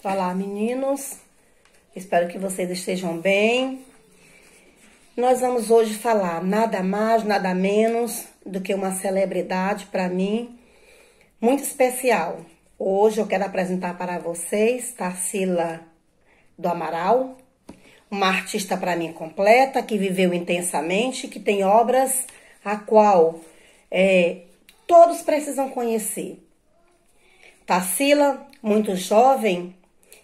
Olá, meninos. Espero que vocês estejam bem. Nós vamos hoje falar nada mais, nada menos do que uma celebridade para mim muito especial. Hoje eu quero apresentar para vocês Tarsila do Amaral, uma artista para mim completa, que viveu intensamente, que tem obras a qual todos precisam conhecer. Tarsila, muito jovem,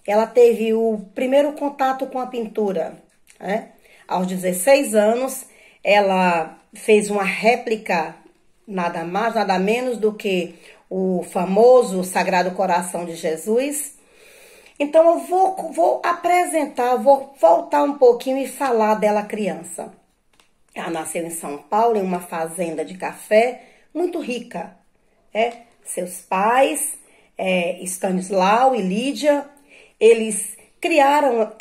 ela teve o primeiro contato com a pintura, né? Aos 16 anos, ela fez uma réplica, nada mais, nada menos do que o famoso Sagrado Coração de Jesus. Então, eu vou apresentar, vou voltar um pouquinho e falar dela criança. Ela nasceu em São Paulo, em uma fazenda de café muito rica. Seus pais, Stanislau e Lídia, eles criaram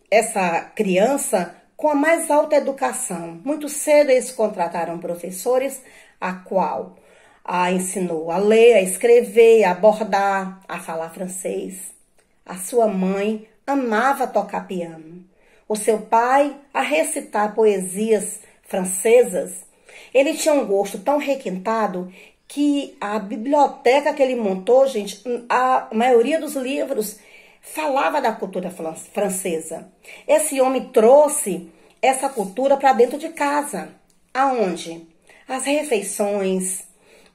essa criança com a mais alta educação. Muito cedo eles contrataram professores, a qual a ensinou a ler, a escrever, a bordar, a falar francês. A sua mãe amava tocar piano. O seu pai a recitar poesias francesas. Ele tinha um gosto tão requintado que a biblioteca que ele montou, gente, a maioria dos livros falava da cultura francesa. Esse homem trouxe essa cultura para dentro de casa. Aonde? As refeições,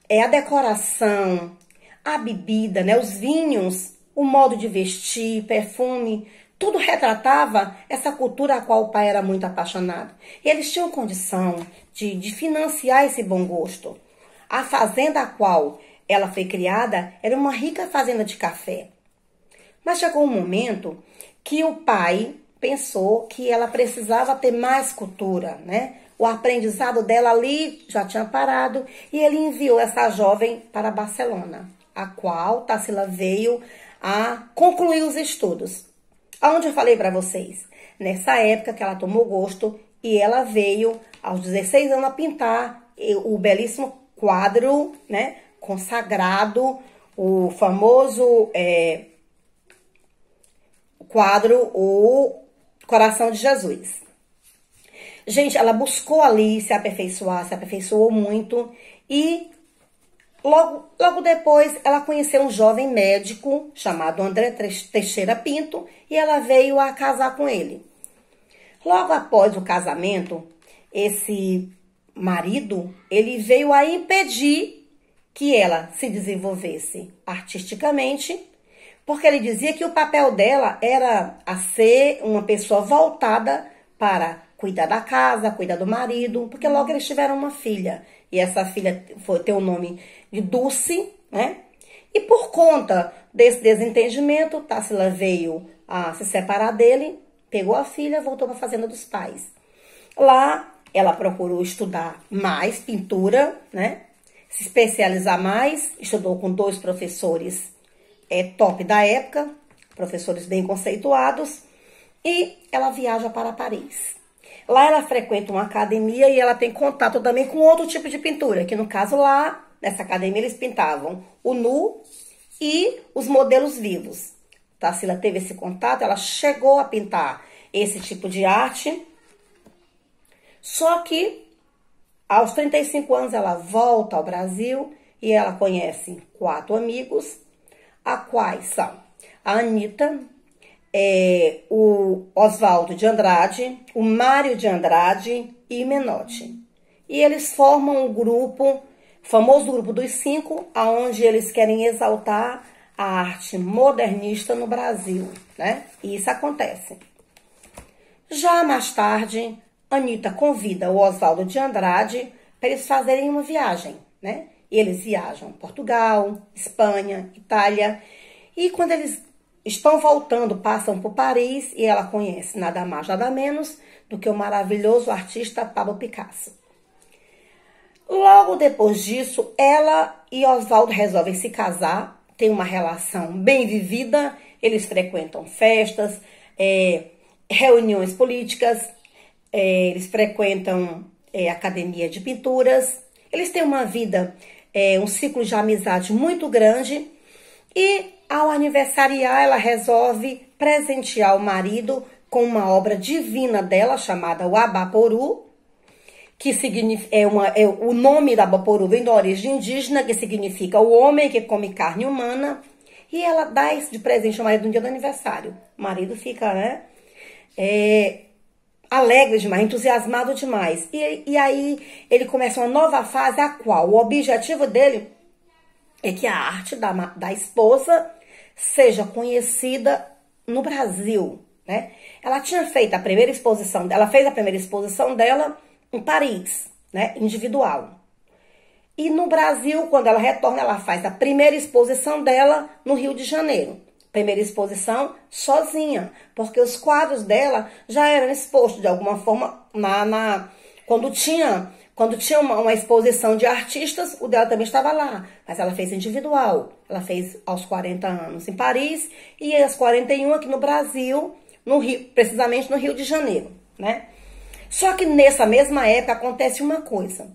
a decoração, a bebida, né, os vinhos, o modo de vestir, perfume, tudo retratava essa cultura a qual o pai era muito apaixonado. E eles tinham condição de financiar esse bom gosto. A fazenda a qual ela foi criada era uma rica fazenda de café. Mas chegou um momento que o pai pensou que ela precisava ter mais cultura, né? O aprendizado dela ali já tinha parado e ele enviou essa jovem para Barcelona, a qual Tarsila veio a concluir os estudos. Aonde eu falei para vocês? Nessa época que ela tomou gosto e ela veio aos 16 anos a pintar o belíssimo quadro, né, consagrado, o famoso quadro O Coração de Jesus. Gente, ela buscou ali se aperfeiçoar, se aperfeiçoou muito e logo depois ela conheceu um jovem médico chamado André Teixeira Pinto e ela veio a casar com ele. Logo após o casamento, esse marido, ele veio a impedir que ela se desenvolvesse artisticamente, porque ele dizia que o papel dela era a ser uma pessoa voltada para cuidar da casa, cuidar do marido, porque logo eles tiveram uma filha. E essa filha tem o nome de Dulce, né? E por conta desse desentendimento, Tarsila veio a se separar dele, pegou a filha, voltou para a fazenda dos pais. Lá, ela procurou estudar mais pintura, né? Se especializar mais, estudou com 2 professores top da época, professores bem conceituados, e ela viaja para Paris. Lá ela frequenta uma academia e ela tem contato também com outro tipo de pintura, que no caso lá, nessa academia, eles pintavam o nu e os modelos vivos. Tarsila teve esse contato, ela chegou a pintar esse tipo de arte, só que aos 35 anos ela volta ao Brasil e ela conhece 4 amigos, a quais são a Anitta, o Oswaldo de Andrade, o Mário de Andrade e Menotti. E eles formam um grupo, o famoso grupo dos 5, aonde eles querem exaltar a arte modernista no Brasil, né? E isso acontece. Já mais tarde, Anitta convida o Oswaldo de Andrade para eles fazerem uma viagem, né? E eles viajam Portugal, Espanha, Itália. E quando eles estão voltando, passam por Paris e ela conhece nada mais, nada menos do que o maravilhoso artista Pablo Picasso. Logo depois disso, ela e Oswaldo resolvem se casar, tem uma relação bem vivida, eles frequentam festas, reuniões políticas, eles frequentam academia de pinturas, eles têm uma vida, um ciclo de amizade muito grande e Ao aniversariar, ela resolve presentear o marido com uma obra divina dela, chamada o Abaporu, que significa, o nome da Abaporu vem da origem indígena, que significa o homem que come carne humana, e ela dá isso de presente ao marido no dia do aniversário. O marido fica, né, alegre demais, entusiasmado demais. E aí ele começa uma nova fase, a qual o objetivo dele é que a arte da esposa seja conhecida no Brasil, né? Ela tinha feito a primeira exposição, ela fez a primeira exposição dela em Paris, né, individual. E no Brasil, quando ela retorna, ela faz a primeira exposição dela no Rio de Janeiro. Primeira exposição sozinha, porque os quadros dela já eram expostos de alguma forma quando tinha uma exposição de artistas, o dela também estava lá, mas ela fez individual. Ela fez aos 40 anos em Paris e aos 41 aqui no Brasil, no Rio, precisamente no Rio de Janeiro, né? Só que nessa mesma época acontece uma coisa.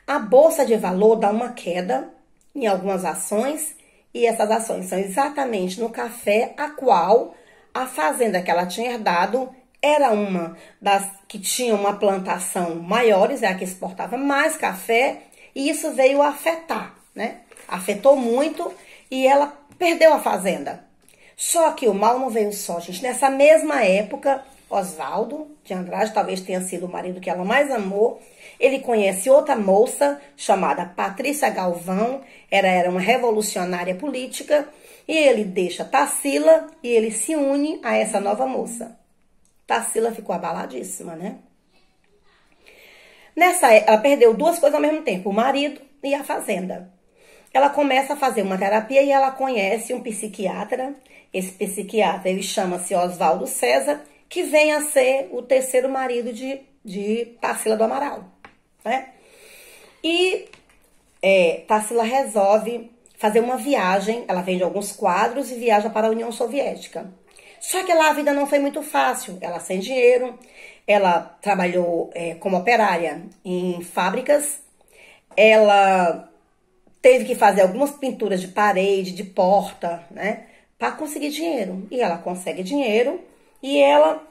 A Bolsa de Valor dá uma queda em algumas ações, e essas ações são exatamente no café, a qual a fazenda que ela tinha herdado era uma das que tinha uma plantação maiores, é a que exportava mais café, e isso veio afetar, né? Afetou muito e ela perdeu a fazenda. Só que o mal não veio só, gente. Nessa mesma época, Oswaldo de Andrade, talvez tenha sido o marido que ela mais amou, ele conhece outra moça chamada Patrícia Galvão, era uma revolucionária política, e ele deixa Tarsila e ele se une a essa nova moça. Tarsila ficou abaladíssima, né? Ela perdeu duas coisas ao mesmo tempo, o marido e a fazenda. Ela começa a fazer uma terapia e ela conhece um psiquiatra. Esse psiquiatra, ele chama-se Oswaldo César, que vem a ser o terceiro marido de Tarsila do Amaral, né? E Tarsila resolve fazer uma viagem, ela vende alguns quadros e viaja para a União Soviética. Só que lá a vida não foi muito fácil, ela sem dinheiro, ela trabalhou como operária em fábricas, ela teve que fazer algumas pinturas de parede, de porta, né, para conseguir dinheiro. E ela consegue dinheiro e ela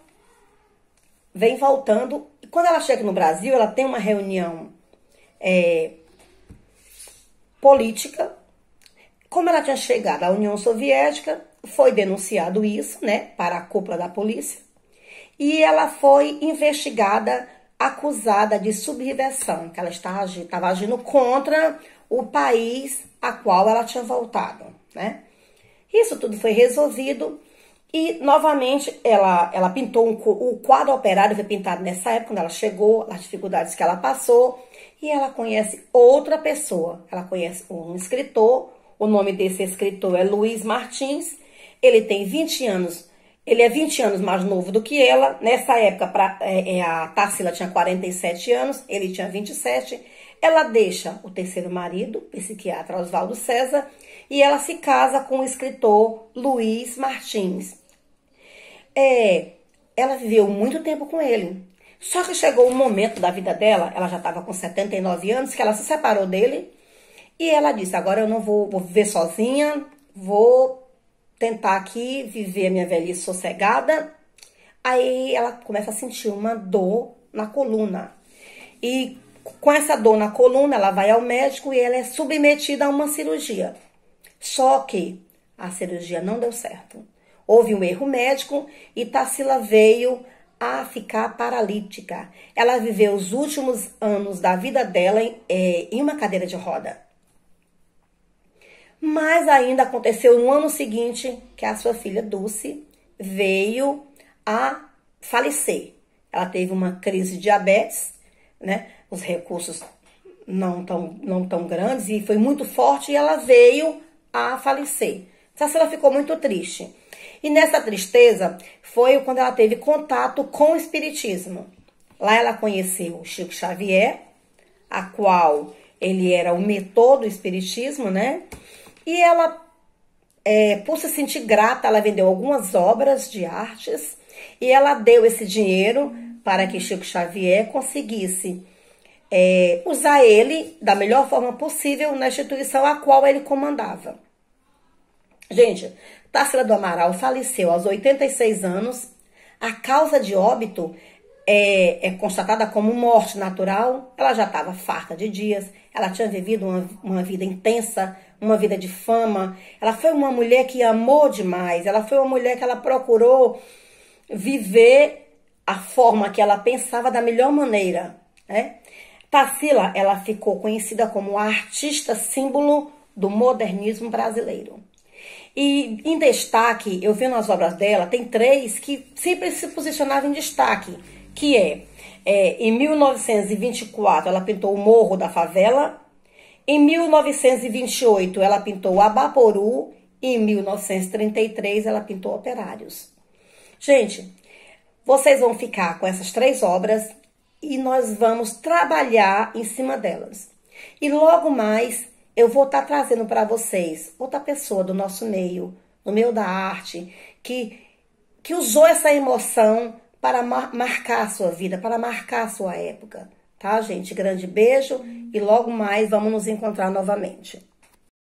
vem voltando. E quando ela chega no Brasil, ela tem uma reunião política. Como ela tinha chegado à União Soviética, foi denunciado isso, né, para a cúpula da polícia. E ela foi investigada, acusada de subversão, que ela estava agindo contra o país a qual ela tinha voltado, né? Isso tudo foi resolvido e, novamente, ela pintou o quadro operário, foi pintado nessa época, quando ela chegou, as dificuldades que ela passou, e ela conhece outra pessoa. Ela conhece um escritor, o nome desse escritor é Luiz Martins, ele tem 20 anos, ele é 20 anos mais novo do que ela. Nessa época, a Tarsila tinha 47 anos, ele tinha 27. Ela deixa o terceiro marido, o psiquiatra Oswaldo César, e ela se casa com o escritor Luiz Martins. Ela viveu muito tempo com ele. Só que chegou um momento da vida dela, ela já estava com 79 anos, que ela se separou dele, e ela disse, agora eu não vou viver sozinha, vou tentar aqui viver a minha velhice sossegada. Aí ela começa a sentir uma dor na coluna. E com essa dor na coluna, ela vai ao médico e ela é submetida a uma cirurgia. Só que a cirurgia não deu certo. Houve um erro médico e Tarsila veio a ficar paralítica. Ela viveu os últimos anos da vida dela em uma cadeira de roda. Mas ainda aconteceu no ano seguinte que a sua filha Dulce veio a falecer. Ela teve uma crise de diabetes, né? Os recursos não tão grandes e foi muito forte e ela veio a falecer. Tarsila ficou muito triste. E nessa tristeza foi quando ela teve contato com o espiritismo. Lá ela conheceu o Chico Xavier, a qual ele era o mentor do espiritismo, né? E ela, por se sentir grata, ela vendeu algumas obras de artes e ela deu esse dinheiro para que Chico Xavier conseguisse usar ele da melhor forma possível na instituição a qual ele comandava. Gente, Tarsila do Amaral faleceu aos 86 anos. A causa de óbito é constatada como morte natural. Ela já estava farta de dias, ela tinha vivido uma vida intensa, uma vida de fama. Ela foi uma mulher que amou demais, ela foi uma mulher que ela procurou viver a forma que ela pensava da melhor maneira, né? Tarsila, ela ficou conhecida como a artista símbolo do modernismo brasileiro. E em destaque, eu vi nas obras dela, tem três que sempre se posicionavam em destaque, que em 1924 ela pintou o Morro da Favela, em 1928 ela pintou o Abaporu e em 1933 ela pintou Operários. Gente, vocês vão ficar com essas três obras e nós vamos trabalhar em cima delas. E logo mais eu vou estar trazendo para vocês outra pessoa do nosso meio, no meio da arte, que usou essa emoção para marcar a sua vida, para marcar a sua época. Tá, gente? Grande beijo e logo mais vamos nos encontrar novamente.